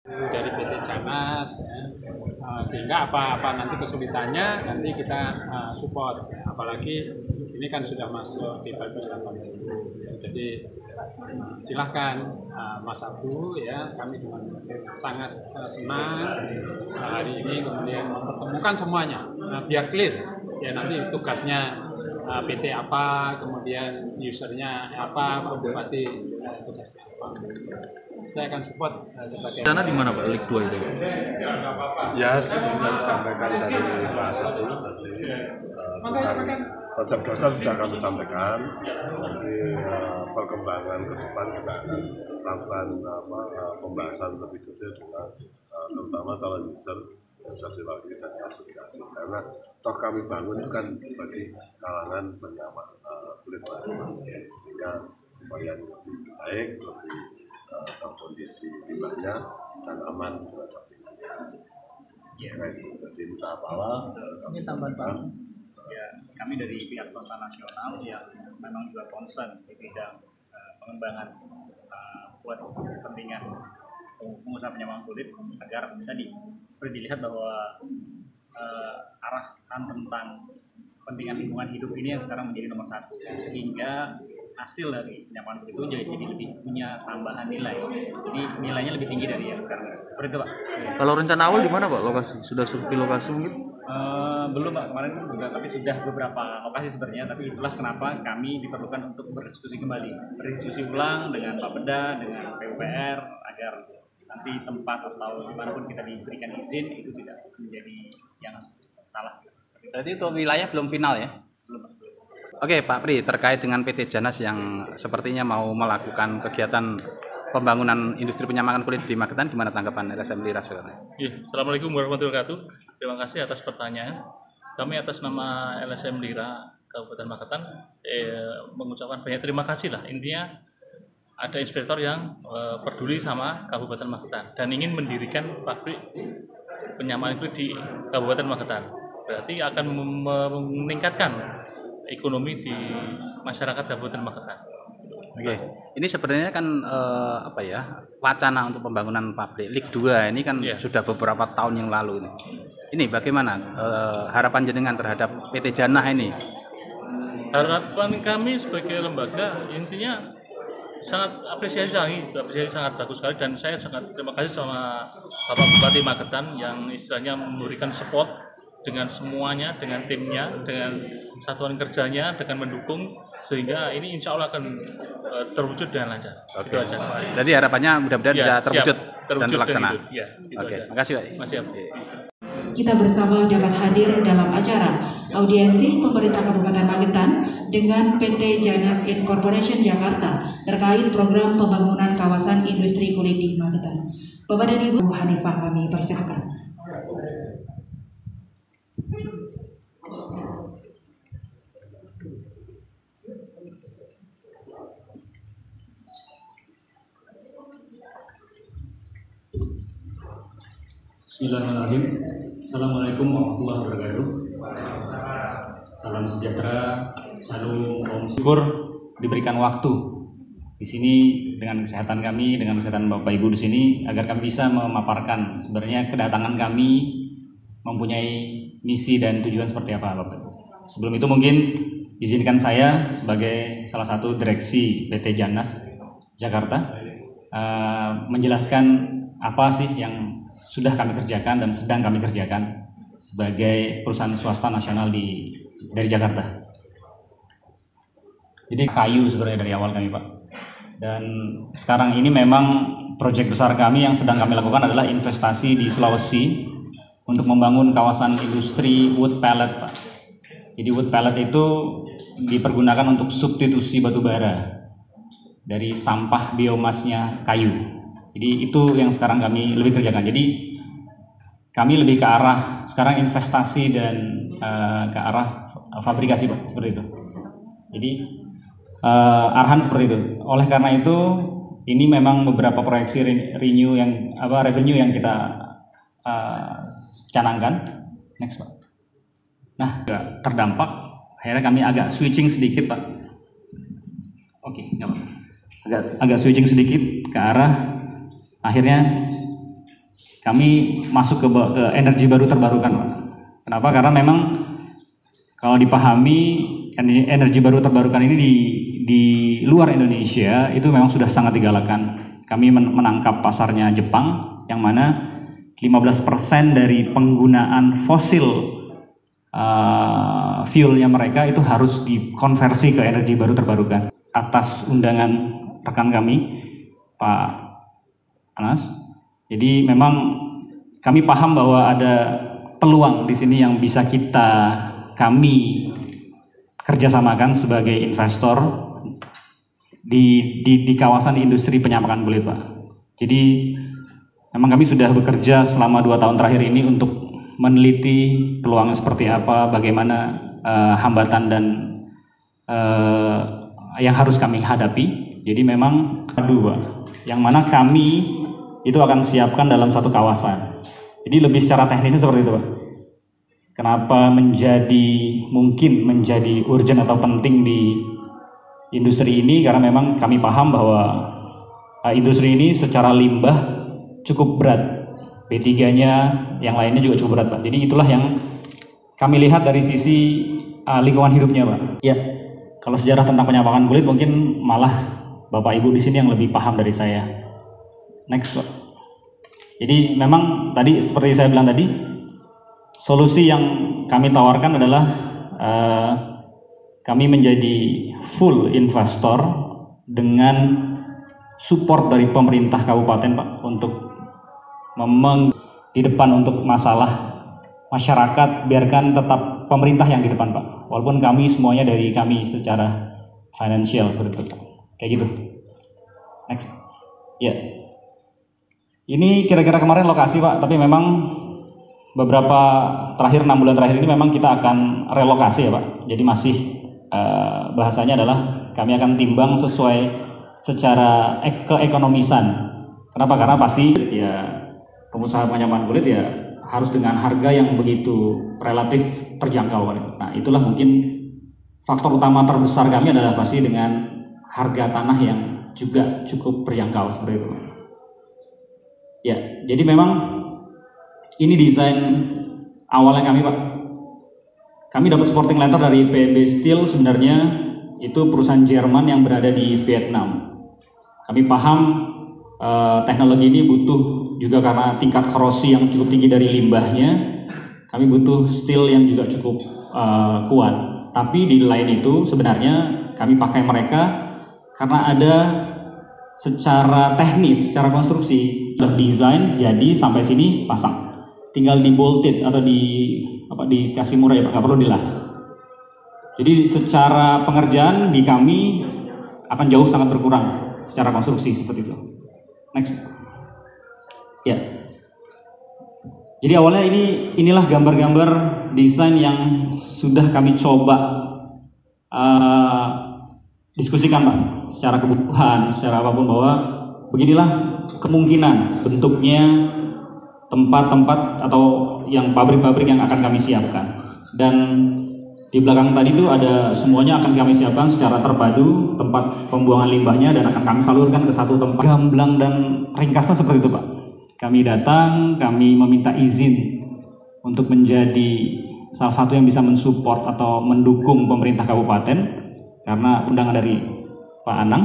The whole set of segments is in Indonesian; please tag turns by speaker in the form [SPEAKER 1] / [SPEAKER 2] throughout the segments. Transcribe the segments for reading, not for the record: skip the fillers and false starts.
[SPEAKER 1] dari PT Janas ya. Sehingga apa nanti kesulitannya nanti kita support, apalagi ini kan sudah masuk di 2018. Jadi silahkan Mas Abu ya, kami dengan sangat senang hari ini kemudian mempertemukan semuanya biar clear ya, nanti tugasnya PT apa, kemudian usernya apa, Bupati tugasnya apa. Saya akan support sebagai.
[SPEAKER 2] Sana di mana Pak Lik 2 itu?
[SPEAKER 3] Ya, sudah disampaikan dari Pak Satu nanti konsep dasar sudah kami sampaikan. Nanti perkembangan ke depan kita akan lakukan pembahasan lebih detail dengan terutama soal user sudah diwakili dari asosiasi, karena toh kami bangun itu kan bagi kalangan penyamak kulit sehingga supaya lebih baik, lebih kondisi limbahnya dan aman terhadap lingkungan. Ya, jadi minta apa?
[SPEAKER 4] Ini tambahan Pak. Ya, kami dari pihak swasta nasional yang memang juga concern di bidang pengembangan buat kepentingan pengusaha penyamaan kulit, agar tadi seperti dilihat bahwa arahan tentang kepentingan lingkungan hidup ini yang sekarang menjadi nomor satu, sehingga hasil dari penyamaan kulit itu jadi lebih punya tambahan nilai, jadi nilainya lebih tinggi dari yang sekarang. Seperti itu Pak.
[SPEAKER 2] Kalau rencana awal di mana Pak lokasi? Sudah survei lokasi mungkin?
[SPEAKER 4] Belum Pak, kemarin juga, tapi sudah beberapa lokasi sebenarnya, tapi itulah kenapa kami diperlukan untuk berdiskusi kembali, berdiskusi ulang dengan Pak Beda, dengan PUPR, agar nanti tempat atau dimanapun kita diberikan izin itu tidak menjadi yang salah.
[SPEAKER 5] Berarti itu wilayah belum final ya?
[SPEAKER 4] Belum.
[SPEAKER 5] Oke Pak Pri, terkait dengan PT Janas yang sepertinya mau melakukan kegiatan pembangunan industri penyamakan kulit di Magetan, gimana tanggapan LSM Lira sekarang?
[SPEAKER 6] Ya, Assalamualaikum warahmatullahi wabarakatuh. Terima kasih atas pertanyaan. Kami atas nama LSM Lira Kabupaten Magetan mengucapkan banyak terima kasih lah. Intinya ada investor yang peduli sama Kabupaten Magetan dan ingin mendirikan pabrik penyamakan kulit di Kabupaten Magetan. Berarti akan meningkatkan ekonomi di masyarakat Kabupaten Magetan.
[SPEAKER 5] Oke, ini sebenarnya kan wacana untuk pembangunan pabrik Lik 2 ini kan sudah beberapa tahun yang lalu ini. Ini bagaimana harapan jenengan terhadap PT Janah ini?
[SPEAKER 6] Harapan kami sebagai lembaga intinya sangat apresiasi sangat bagus sekali, dan saya sangat terima kasih sama Bapak Bupati Magetan yang istilahnya memberikan support dengan semuanya, dengan timnya, dengan satuan kerjanya, dengan mendukung, sehingga ini insya Allah akan terwujud dengan lancar.
[SPEAKER 5] Oke.
[SPEAKER 6] Itu aja.
[SPEAKER 5] Jadi harapannya mudah-mudahan bisa terwujud dan terlaksana.
[SPEAKER 6] Ya,
[SPEAKER 5] Oke, makasih Pak.
[SPEAKER 6] Masih.
[SPEAKER 7] Kita bersama dapat hadir dalam acara audiensi pemerintah Kabupaten Magetan dengan PT Janas Incorporation Jakarta terkait program pembangunan kawasan industri kulit di Magetan. Bapak dan Ibu, Hanifah kami persilakan.
[SPEAKER 8] Bismillahirrahmanirrahim. Assalamualaikum warahmatullahi wabarakatuh. Salam sejahtera, salam om syukur diberikan waktu di sini dengan kesehatan kami, dengan kesehatan Bapak Ibu di sini, agar kami bisa memaparkan sebenarnya kedatangan kami mempunyai misi dan tujuan seperti apa, Bapak Ibu. Sebelum itu mungkin izinkan saya sebagai salah satu direksi PT Janas Jakarta menjelaskan apa sih yang sudah kami kerjakan dan sedang kami kerjakan sebagai perusahaan swasta nasional dari Jakarta. Jadi kayu sebenarnya dari awal kami Pak. Dan sekarang ini memang proyek besar kami yang sedang kami lakukan adalah investasi di Sulawesi untuk membangun kawasan industri wood pellet Pak. Jadi wood pellet itu dipergunakan untuk substitusi batu bara dari sampah biomasnya kayu. Jadi itu yang sekarang kami lebih kerjakan. Jadi kami lebih ke arah sekarang investasi dan ke arah fabrikasi Pak, seperti itu. Jadi arahan seperti itu. Oleh karena itu ini memang beberapa proyeksi revenue yang kita canangkan. Next Pak. Nah, terdampak akhirnya kami agak switching sedikit Pak. Oke, nggak apa. Agak switching sedikit ke arah akhirnya kami masuk ke energi baru terbarukan, Pak. Kenapa? Karena memang kalau dipahami energi baru terbarukan ini di luar Indonesia itu memang sudah sangat digalakkan. Kami menangkap pasarnya Jepang, yang mana 15% dari penggunaan fosil fuelnya mereka itu harus dikonversi ke energi baru terbarukan. Atas undangan rekan kami, Pak Anas, jadi memang kami paham bahwa ada peluang di sini yang bisa kami kerjasamakan sebagai investor di kawasan industri penyampakan kulit, Pak. Jadi memang kami sudah bekerja selama 2 tahun terakhir ini untuk meneliti peluang seperti apa, bagaimana hambatan dan yang harus kami hadapi. Jadi memang yang mana kami itu akan siapkan dalam satu kawasan. Jadi lebih secara teknisnya seperti itu, Pak. Kenapa mungkin menjadi urgent atau penting di industri ini, karena memang kami paham bahwa industri ini secara limbah cukup berat. B3-nya, yang lainnya juga cukup berat, Pak. Jadi itulah yang kami lihat dari sisi lingkungan hidupnya, Pak. Ya, kalau sejarah tentang penyampangan kulit mungkin malah Bapak Ibu di sini yang lebih paham dari saya. Next, Pak. Jadi memang tadi seperti saya bilang tadi, solusi yang kami tawarkan adalah kami menjadi full investor dengan support dari pemerintah kabupaten, Pak, untuk di depan untuk masalah masyarakat, biarkan tetap pemerintah yang di depan, Pak. Walaupun kami semuanya dari kami secara financial seperti itu, Pak. Kayak gitu. Next. Ya. Ini kira-kira kemarin lokasi, Pak, tapi memang beberapa 6 bulan terakhir ini memang kita akan relokasi, ya, Pak. Jadi masih bahasanya adalah kami akan timbang sesuai secara keekonomisan. Kenapa? Karena pasti ya pengusaha penyampahan kulit ya harus dengan harga yang begitu relatif terjangkau. Nah, itulah mungkin faktor utama terbesar kami adalah pasti dengan harga tanah yang juga cukup terjangkau seperti itu. Ya, jadi memang ini desain awalnya kami, Pak. Kami dapat supporting letter dari PB Steel, sebenarnya itu perusahaan Jerman yang berada di Vietnam. Kami paham teknologi ini butuh juga karena tingkat korosi yang cukup tinggi dari limbahnya. Kami butuh steel yang juga cukup kuat. Tapi di lain itu sebenarnya kami pakai mereka karena ada secara teknis, secara konstruksi sudah desain jadi sampai sini pasang. Tinggal di bolted atau dikasih murah, ya, Pak, nggak perlu dilas. Jadi secara pengerjaan di kami akan jauh sangat berkurang secara konstruksi seperti itu. Next. Ya. Jadi awalnya inilah gambar-gambar desain yang sudah kami coba diskusikan, Pak, secara kebutuhan, secara apapun, bahwa beginilah kemungkinan bentuknya tempat-tempat atau yang pabrik-pabrik yang akan kami siapkan. Dan di belakang tadi itu ada semuanya akan kami siapkan secara terpadu, tempat pembuangan limbahnya, dan akan kami salurkan ke satu tempat. Gamblang dan ringkasnya seperti itu, Pak. Kami datang, kami meminta izin untuk menjadi salah satu yang bisa mensupport atau mendukung pemerintah kabupaten karena undangan dari Pak Anang.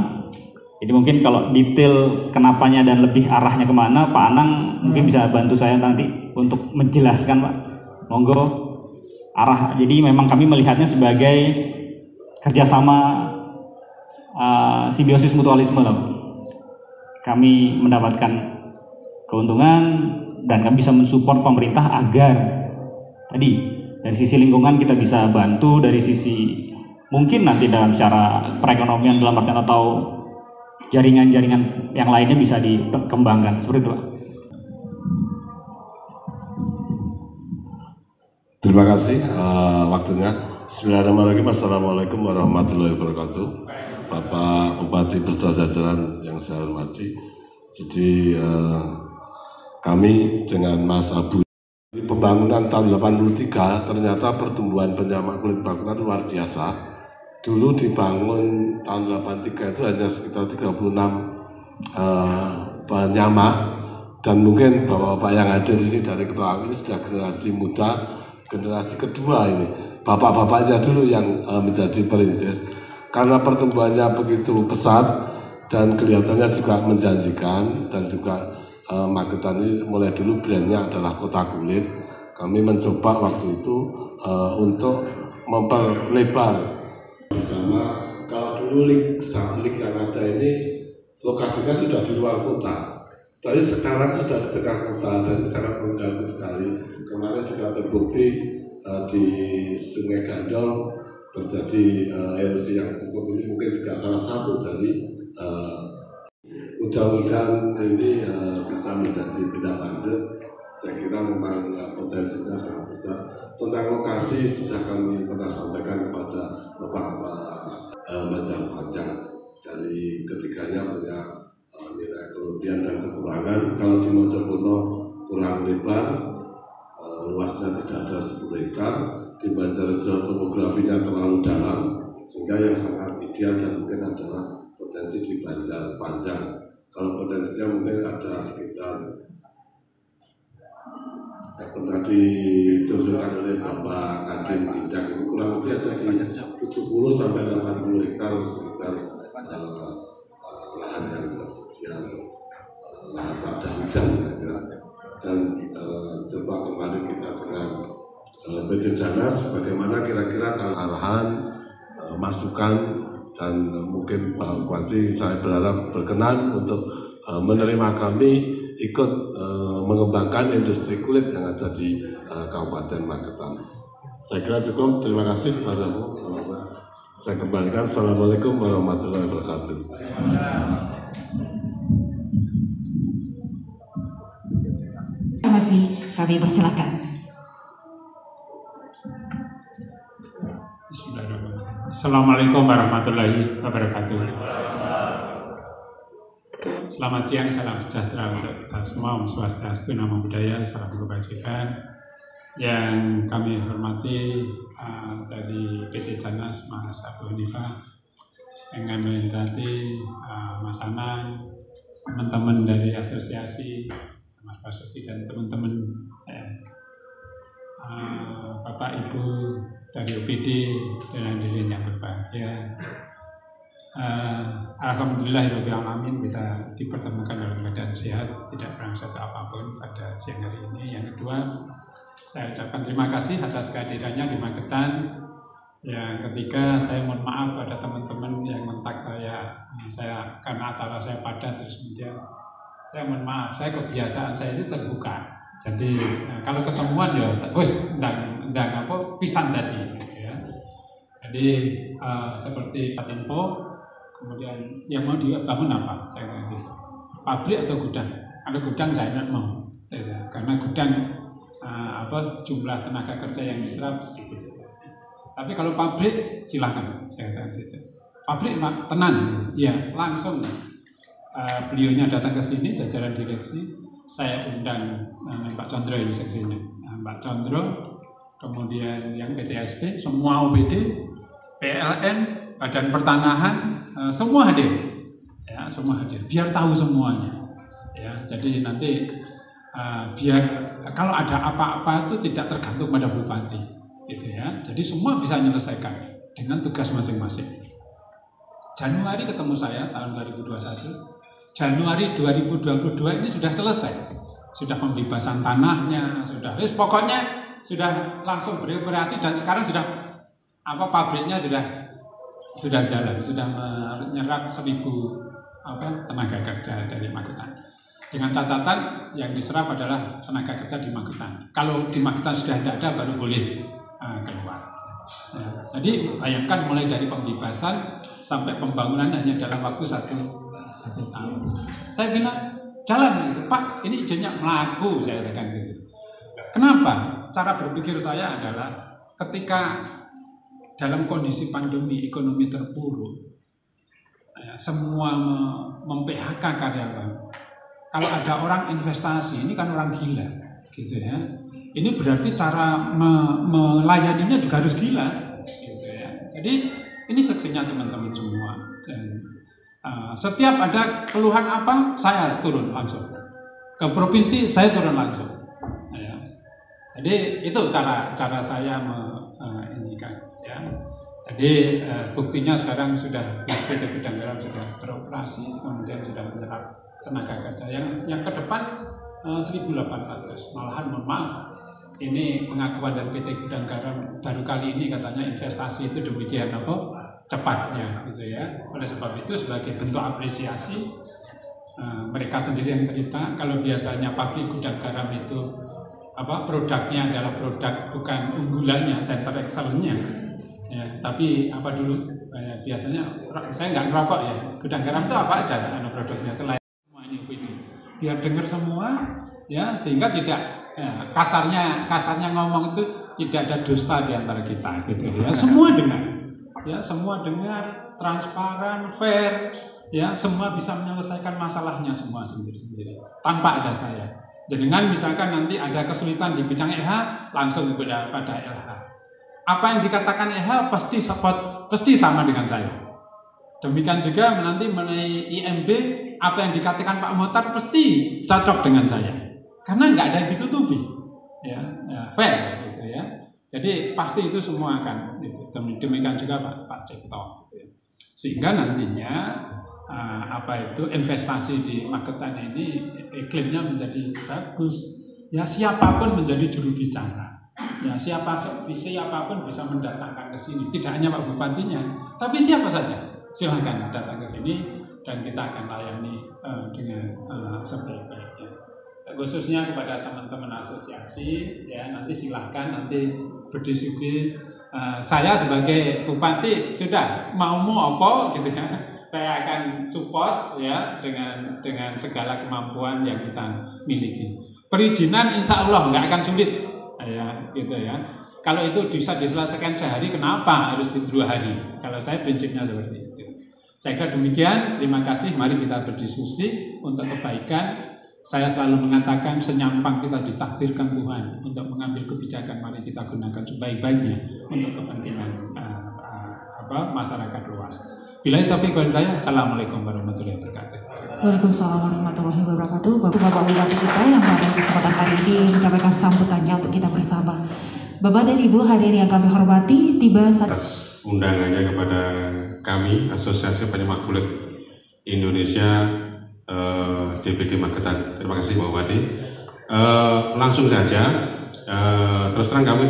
[SPEAKER 8] Jadi mungkin kalau detail kenapanya dan lebih arahnya kemana, Pak Anang mungkin bisa bantu saya nanti untuk menjelaskan, Pak. Monggo arah. Jadi memang kami melihatnya sebagai kerjasama simbiosis mutualisme, Pak. Kami mendapatkan keuntungan dan kami bisa mensupport pemerintah agar tadi dari sisi lingkungan kita bisa bantu, dari sisi mungkin nanti dalam secara perekonomian dalam artian atau jaringan-jaringan yang lainnya bisa dikembangkan seperti itu, Pak.
[SPEAKER 3] Terima kasih waktunya. Bismillahirrahmanirrahim. Assalamualaikum warahmatullahi wabarakatuh. Bapak Bupati beserta jajaran yang saya hormati. Jadi kami dengan Mas Abu, pembangunan tahun 83 ternyata pertumbuhan penyamak kulit Pakutan luar biasa. Dulu dibangun tahun 83 itu hanya sekitar 36 penyamak. Dan mungkin bapak-bapak yang ada di sini dari Ketua ini sudah generasi muda, generasi kedua ini. Bapak-bapaknya dulu yang menjadi perintis. Karena pertumbuhannya begitu pesat dan kelihatannya juga menjanjikan, dan juga Magetan ini mulai dulu brandnya adalah kota kulit. Kami mencoba waktu itu untuk memperlebar bersama. Kalau dulu lig yang ada ini lokasinya sudah di luar kota. Tapi sekarang sudah di tengah kota dan sangat mengganggu sekali. Kemarin juga terbukti di Sungai Gandol terjadi erosi yang cukup, ini mungkin juga salah satu dari mudah-mudahan ini bisa menjadi tindak lanjut. Saya kira memang potensinya sangat besar. Tentang lokasi sudah kami pernah sampaikan kepada Bapak Mazhar Panjang. Dari ketiganya punya nilai kelebihan dan kekurangan. Kalau di Mojokerto kurang lebar, luasnya tidak ada 10 hektar. Di Banjarnegara topografinya terlalu dalam, sehingga yang sangat ideal dan mungkin adalah potensi di Banjar Panjang. Kalau potensinya mungkin ada sekitar, saya pernah ditunjukkan oleh Bapak Kadin Bidang, ini kurang lebih ada di 70 sampai 80 hektar sekitar lahan yang tersedia untuk lahan pada hujan. Dan coba kemarin kita dengan PT Janas, bagaimana kira-kira arahan, masukan, dan mungkin Pak Bupati saya berharap berkenan untuk menerima kami ikut mengembangkan industri kulit yang ada di Kabupaten Magetan. Saya kira cukup, terima kasih Mas Abu. Saya kembalikan. Assalamualaikum warahmatullahi wabarakatuh.
[SPEAKER 7] Terima kasih, kami persilakan.
[SPEAKER 9] Assalamualaikum warahmatullahi wabarakatuh. Selamat siang, salam sejahtera untuk kita semua, Om Swastiastu, Namo Buddhaya, salam kebajikan. Yang kami hormati dari PT Janas Mas Abu Hanifah, yang kami hormati Mas Anang, teman-teman dari asosiasi, Mas Basuki dan teman-teman Bapak Ibu dari UPD dan hadirin yang berbahagia. Alhamdulillahirabbil alamin, kita dipertemukan dalam keadaan sehat, tidak berangsur apapun pada siang hari ini. Yang kedua, saya ucapkan terima kasih atas kehadirannya di Magetan. Yang ketiga, saya mohon maaf pada teman-teman yang mentak saya karena acara saya padat, terus kemudian saya mohon maaf, saya kebiasaan saya itu terbuka. Jadi kalau ketemuan ya terus ndang apa pisan tadi ya. Jadi seperti Tempo, kemudian yang mau dibangun apa? Saya tanya, pabrik atau gudang? Kalau gudang saya tidak mau, ya, karena gudang jumlah tenaga kerja yang diserap sedikit. Tapi kalau pabrik silakan, saya tanya gitu. Pabrik tenan, ya langsung beliaunya datang ke sini, jajaran direksi. Saya undang Pak Condro ini seksinya, Pak Condro, kemudian yang PTSP, semua OPD, PLN, Badan Pertanahan, semua hadir, ya semua hadir, biar tahu semuanya, ya. Jadi nanti biar kalau ada apa-apa itu tidak tergantung pada bupati, gitu ya. Jadi semua bisa menyelesaikan dengan tugas masing-masing. Januari ketemu saya tahun 2021. Januari 2022 ini sudah selesai, sudah pembebasan tanahnya, sudah, pokoknya sudah langsung beroperasi dan sekarang sudah pabriknya sudah jalan, sudah menyerap 1.000 tenaga kerja dari Magetan. Dengan catatan yang diserap adalah tenaga kerja di Magetan. Kalau di Magetan sudah tidak ada, baru boleh keluar. Ya, jadi bayangkan mulai dari pembebasan sampai pembangunan hanya dalam waktu satu tahun. Saya bilang jalan gitu, Pak, ini izinnya melaku, saya katakan gitu. Kenapa? Cara berpikir saya adalah ketika dalam kondisi pandemi ekonomi terpuruk, ya, semua mem-PHK karyawan. Kalau ada orang investasi, ini kan orang gila, gitu ya. Ini berarti cara melayaninya juga harus gila, gitu ya. Jadi ini seksinya teman-teman semua. Dan setiap ada keluhan apa, saya turun langsung. ke provinsi saya turun langsung. Ya. Jadi itu cara saya ini kan. Ya. Jadi buktinya sekarang sudah PT Bidang Garam sudah beroperasi, kemudian sudah menyerap tenaga kerja yang ke depan 1.800. Malahan mohon maaf, ini pengakuan dari PT Bidang Garam baru kali ini katanya investasi itu demikian cepatnya gitu ya. Oleh sebab itu sebagai bentuk apresiasi mereka sendiri yang cerita kalau biasanya pabrik gudang garam itu produknya adalah produk bukan unggulannya, center excellence-nya. Ya, tapi biasanya saya nggak ngerokok ya. Gudang garam itu apa aja produknya selain semua ini biar dengar semua ya, sehingga tidak kasarnya ngomong itu tidak ada dusta di antara kita gitu ya. Semua dengar transparan, fair ya, semua bisa menyelesaikan masalahnya semua sendiri-sendiri tanpa ada saya. Jangan misalkan nanti ada kesulitan di bidang LH langsung pada LH. Apa yang dikatakan LH pasti sama dengan saya. Demikian juga nanti mengenai IMB, apa yang dikatakan Pak Mohtar pasti cocok dengan saya. Karena nggak ada yang ditutupi, ya fair gitu ya. Jadi pasti itu semua akan itu. Demikian juga Pak Cipto. Gitu ya. Sehingga nantinya investasi di Magetan ini iklimnya menjadi bagus. Ya siapapun menjadi juru bicara. Ya siapapun bisa mendatangkan ke sini, tidak hanya Pak Bupatinya, tapi siapa saja silakan datang ke sini dan kita akan layani dengan sebaik-baiknya. Khususnya kepada teman-teman asosiasi, ya nanti silahkan nanti berdiskusi. Saya sebagai bupati sudah mau apa gitu ya, saya akan support ya dengan segala kemampuan yang kita miliki. Perizinan insya Allah nggak akan sulit. Ya, gitu ya. Kalau itu bisa diselesaikan sehari, kenapa harus di 2 hari? Kalau saya prinsipnya seperti itu. Saya kira demikian. Terima kasih. Mari kita berdiskusi untuk kebaikan. Saya selalu mengatakan senyampang kita ditakdirkan Tuhan untuk mengambil kebijakan. Mari kita gunakan sebaik-baiknya untuk kepentingan masyarakat luas. Bila taufiq wal hidayah. Assalamualaikum warahmatullahi wabarakatuh.
[SPEAKER 7] Waalaikumsalam warahmatullahi wabarakatuh. Bapak Bupati kita yang pada kesempatan hari ini menyampaikan sambutannya untuk kita bersama. Bapak dan Ibu hadirin yang kami hormati, tiba saat
[SPEAKER 10] undangannya kepada kami Asosiasi Penyemak Kulit Indonesia DPD Magetan. Terima kasih Pak Bupati. Langsung saja, terus terang kami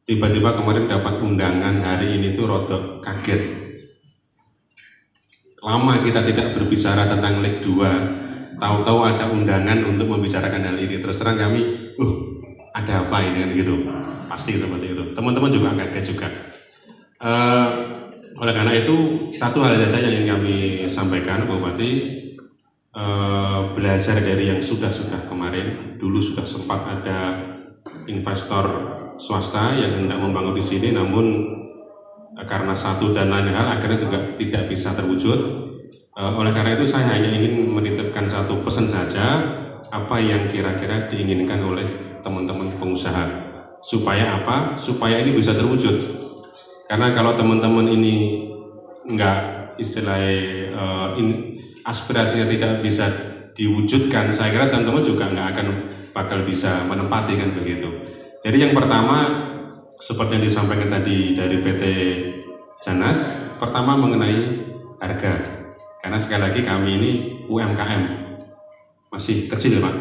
[SPEAKER 10] tiba-tiba kemarin dapat undangan hari ini tuh rodok kaget. Lama kita tidak berbicara tentang Leg 2, tahu-tahu ada undangan untuk membicarakan hal ini. Terus terang kami, ada apa ini kan gitu. Pasti seperti itu. Teman-teman juga kaget juga. Oleh karena itu, satu hal saja yang ingin kami sampaikan, Pak Bupati, belajar dari yang sudah-sudah kemarin. Dulu sudah sempat ada investor swasta yang hendak membangun di sini, namun karena satu dan lain hal akhirnya juga tidak bisa terwujud. Oleh karena itu saya hanya ingin menitipkan satu pesan saja, apa yang kira-kira diinginkan oleh teman-teman pengusaha. Supaya apa? Supaya ini bisa terwujud. Karena kalau teman-teman ini enggak aspirasinya tidak bisa diwujudkan, saya kira teman-teman juga enggak akan bakal bisa menempati kan begitu. Jadi yang pertama seperti yang disampaikan tadi dari PT Janas, pertama mengenai harga. Karena sekali lagi kami ini UMKM, masih kecil Pak.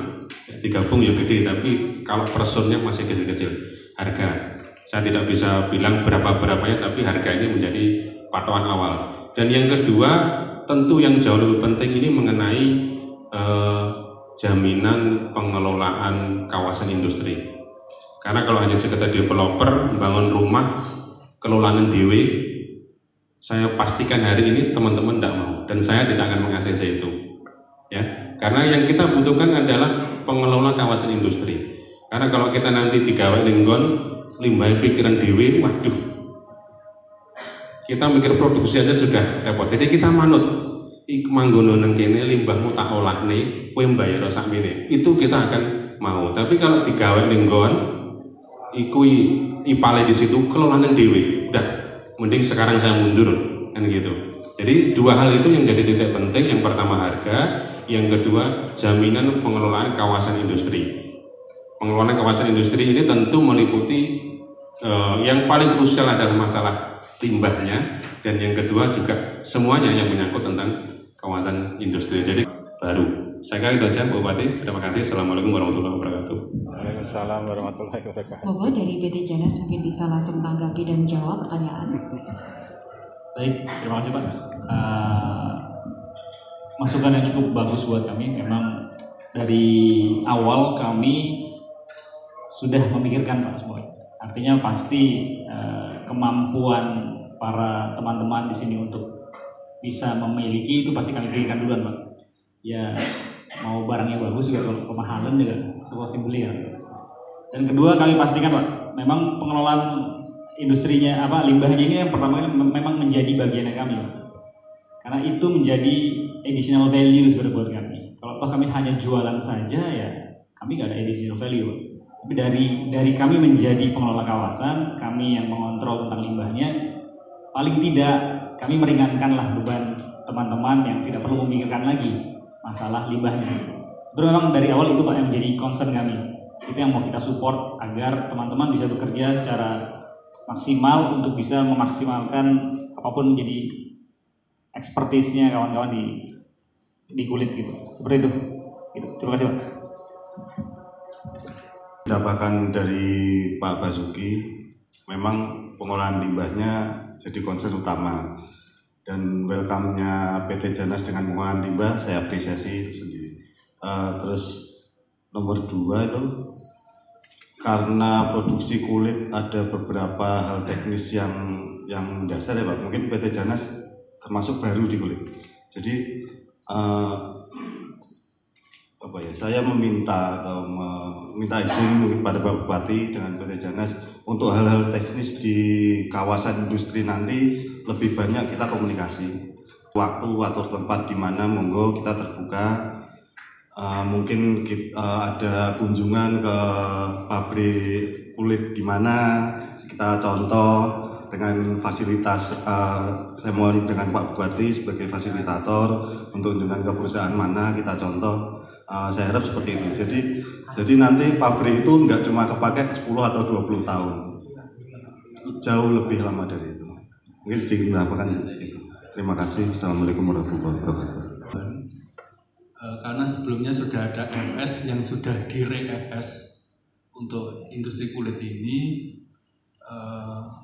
[SPEAKER 10] Digabung ya gede, tapi kalau personnya masih kecil-kecil. Harga, saya tidak bisa bilang berapa-berapanya, tapi harga ini menjadi patokan awal. Dan yang kedua, tentu yang jauh lebih penting ini mengenai jaminan pengelolaan kawasan industri. Karena kalau hanya sekedar developer membangun rumah kelolaan dewe, saya pastikan hari ini teman-teman tidak mau, dan saya tidak akan meng-ACC itu. Ya, karena yang kita butuhkan adalah pengelola kawasan industri. Karena kalau kita nanti digawe linggon, limbah pikiran dewe, waduh, kita mikir produksi aja sudah repot. Jadi kita manut, manggono nang kene limbahmu tak olah nih, kowe mbayar sakmene. Itu kita akan mau. Tapi kalau digawe linggon, ikui ipale di situ kelolaan dewe, udah mending sekarang saya mundur kan gitu. Jadi dua hal itu yang jadi titik penting. Yang pertama harga, yang kedua jaminan pengelolaan kawasan industri. Pengelolaan kawasan industri ini tentu meliputi yang paling krusial adalah masalah limbahnya, dan yang kedua juga semuanya yang menyangkut tentang kawasan industri. Jadi baru. Saya kira itu aja, Bu Bupati. Terima kasih. Assalamualaikum warahmatullahi wabarakatuh.
[SPEAKER 1] Waalaikumsalam warahmatullahi wabarakatuh.
[SPEAKER 7] Monggo dari PT Janas mungkin bisa langsung menanggapi dan menjawab pertanyaan.
[SPEAKER 8] Baik, terima kasih Pak. Masukan yang cukup bagus buat kami. Memang dari awal kami sudah memikirkan Pak semua. Artinya pasti kemampuan para teman-teman di sini untuk bisa memiliki itu pasti kami pikirkan duluan Pak. Ya mau barangnya bagus juga, kalau kemahalan juga suka beli ya. Dan kedua kami pastikan Pak, memang pengelolaan industrinya limbahnya ini yang pertama memang menjadi bagian kami Pak. Karena itu menjadi additional value sebenarnya buat kami. Kalau kami hanya jualan saja ya kami nggak ada additional value Pak. Tapi dari kami menjadi pengelola kawasan, kami yang mengontrol tentang limbahnya, paling tidak kami meringankanlah beban teman-teman yang tidak perlu memikirkan lagi masalah limbahnya. Sebenarnya memang dari awal itu Pak yang menjadi concern kami. Itu yang mau kita support agar teman-teman bisa bekerja secara maksimal untuk bisa memaksimalkan apapun menjadi expertise-nya kawan-kawan di kulit gitu. Seperti itu. Gitu. Terima kasih Pak.
[SPEAKER 11] Dapatkan dari Pak Basuki, memang pengolahan limbahnya jadi concern utama. Dan welcome-nya PT Janas dengan pengolahan limbah saya apresiasi itu sendiri. Terus nomor 2 itu karena produksi kulit ada beberapa hal teknis yang dasar ya Pak. Mungkin PT Janas termasuk baru di kulit. Jadi saya meminta izin mungkin pada Pak Bupati dengan PT Janas untuk hal-hal teknis di kawasan industri nanti lebih banyak kita komunikasi. Waktu atur tempat di mana monggo kita terbuka. Mungkin ada kunjungan ke pabrik kulit di mana kita contoh dengan fasilitas. Saya mohon dengan Pak Bupati sebagai fasilitator untuk kunjungan ke perusahaan mana kita contoh. Saya harap seperti itu. Jadi nanti pabrik itu nggak cuma kepake 10 atau 20 tahun, jauh lebih lama dari itu. Mungkin sedikit menambahkan itu. Terima kasih. Assalamualaikum warahmatullahi wabarakatuh.
[SPEAKER 1] Karena sebelumnya sudah ada FS yang sudah dire-FS untuk industri kulit ini,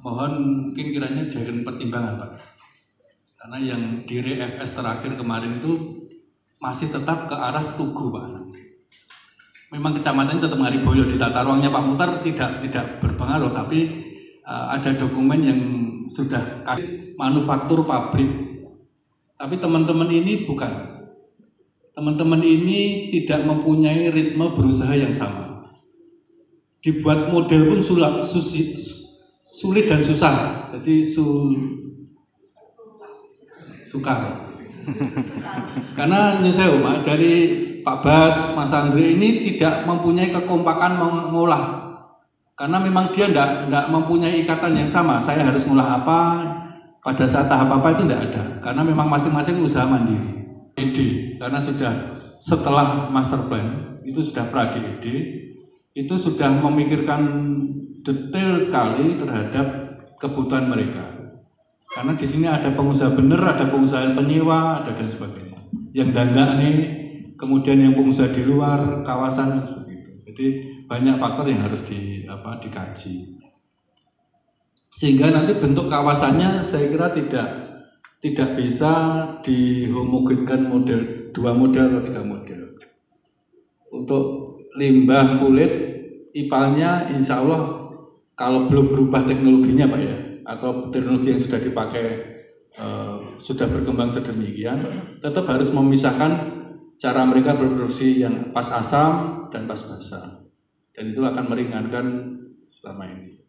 [SPEAKER 1] mohon mungkin kiranya jadikan pertimbangan Pak. Karena yang dire-FS terakhir kemarin itu masih tetap ke arah Setugu Pak. Memang kecamatannya tetap Ngariboyo, di tata ruangnya Pak Mukhtar tidak berpengaruh, tapi ada dokumen yang sudah manufaktur pabrik. Tapi teman-teman ini bukan. Teman-teman ini tidak mempunyai ritme berusaha yang sama. Dibuat model pun sulit dan susah. Jadi sukar. Karena nyesel Pak, dari Pak Bas, Mas Andri ini tidak mempunyai kekompakan mengolah. Karena memang dia tidak mempunyai ikatan yang sama. Saya harus ngolah apa, pada saat tahap apa itu tidak ada. Karena memang masing-masing usaha mandiri. Karena sudah setelah master plan, itu sudah pra-DED, itu sudah memikirkan detail sekali terhadap kebutuhan mereka. Karena di sini ada pengusaha benar, ada pengusaha yang penyewa, ada dan sebagainya. Yang dandak nih, kemudian yang pengusaha di luar kawasan begitu. Jadi banyak faktor yang harus dikaji. Sehingga nanti bentuk kawasannya saya kira tidak bisa dihomogenkan model 2 model atau 3 model. Untuk limbah kulit IPAL-nya insya Allah kalau belum berubah teknologinya Pak ya, atau teknologi yang sudah dipakai sudah berkembang sedemikian, tetap harus memisahkan cara mereka berproduksi yang pas asam dan pas basah, dan itu akan meringankan selama ini.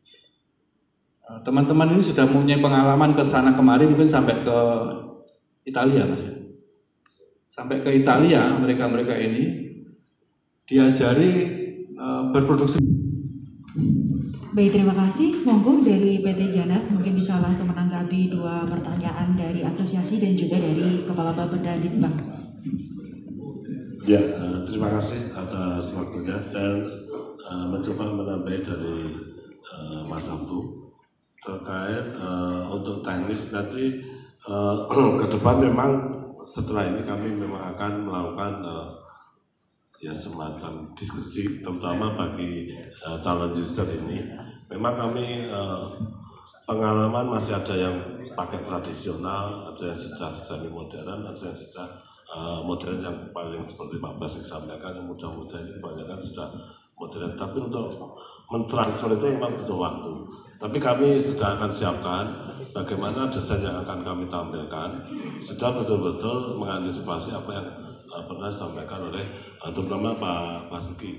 [SPEAKER 1] Teman-teman ini sudah mempunyai pengalaman ke sana kemari, mungkin sampai ke Italia Mas ya. Sampai ke Italia mereka ini diajari berproduksi.
[SPEAKER 7] Baik, terima kasih. Monggo dari PT Janas mungkin bisa langsung menanggapi 2 pertanyaan dari asosiasi dan juga dari Kepala Bapeda Ditbang.
[SPEAKER 3] Ya, terima kasih atas waktunya. Saya mencoba menambah dari Mas Abdu terkait untuk teknis nanti ke depan memang setelah ini kami memang akan melakukan ya semacam diskusi terutama bagi calon user ini. Memang kami pengalaman masih ada yang pakai tradisional, ada yang sudah semi modern, ada yang sudah modern yang paling seperti Pak Basik sampaikan, yang muda-muda ini kebanyakan sudah modern. Tapi untuk mentransfer itu memang butuh waktu. Tapi kami sudah akan siapkan bagaimana desain yang akan kami tampilkan, sudah betul-betul mengantisipasi apa yang pernah disampaikan oleh terutama Pak Basuki.